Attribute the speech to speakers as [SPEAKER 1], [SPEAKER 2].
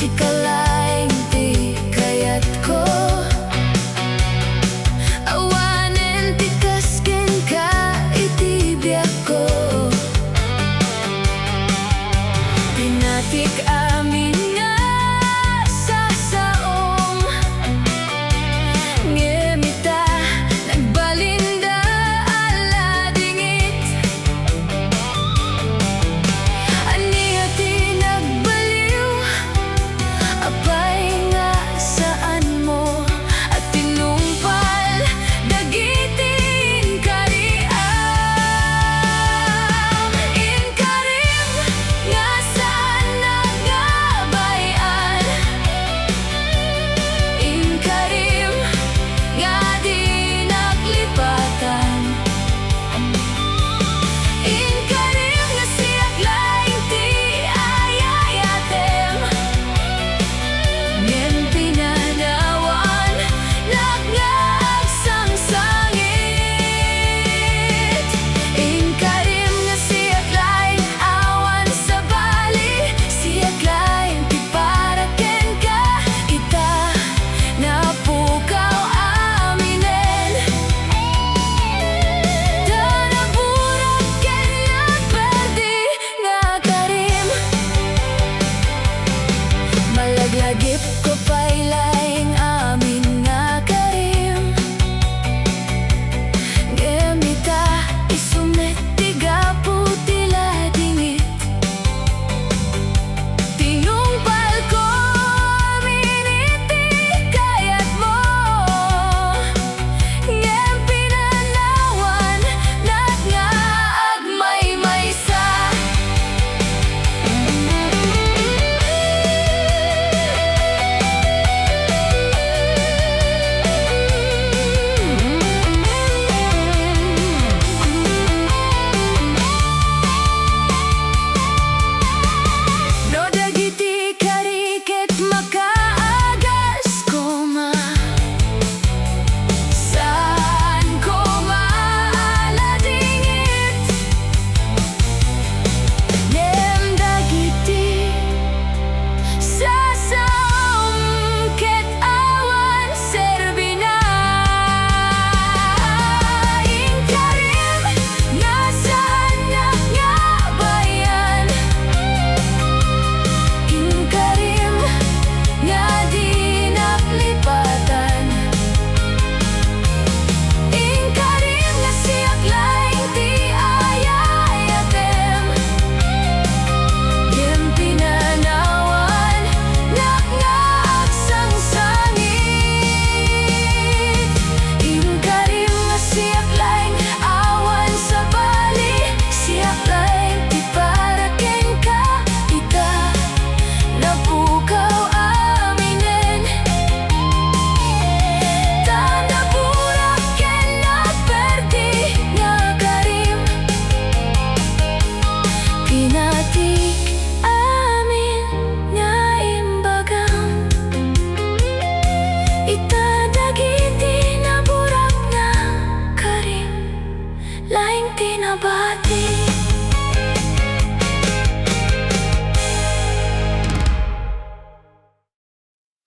[SPEAKER 1] si kalaing ti kayat ko. Awanen ti kasken ka iti biyak ko. Pinatik amin nga sasaong ngemita nagbalinda ala dingit. Aniya ti nagbaliw apay nga saan mo at tinumpal dagiti Inkariam. Inkarim nga Saanak nga bayan. Inkarim nga di naglipatan. Inkarim nga siyak laing ti ayayatem. Ngem pinanawan nagngagsangsangit. Inkarim nga siyak laing awan sa bali. Siyak laing ti paraken ka kita napukaw aminen. Tanaburak ken nagperdi nga karim. Malaglagip ko pa'y laing amin nga karim. Ngemita isumet tiga putila dingit. Tinumpal ko miniti kayat mo. Ngem pinanawan nat nga agmaymaysa. No dagiti kariket makaagas ko ma. Saan ko maaladingit? Nem dagiti sasaom ket awan serbina. Inkarim nga Saanak nga bayan. Inkarim nga di naglipatan. Inkarim nga siyak laing ti ayayatem. Ngem pinanawan nagngagsangsangit. Inkarim nga siyak laing awan sa bali. Siyak laing ti paraken ka kita napukaw aminen. Tanaburak ken nagperdi nga karim. Pinatik amin nga imbagam. Itadagiti naburak nga karim. Laing tinabati.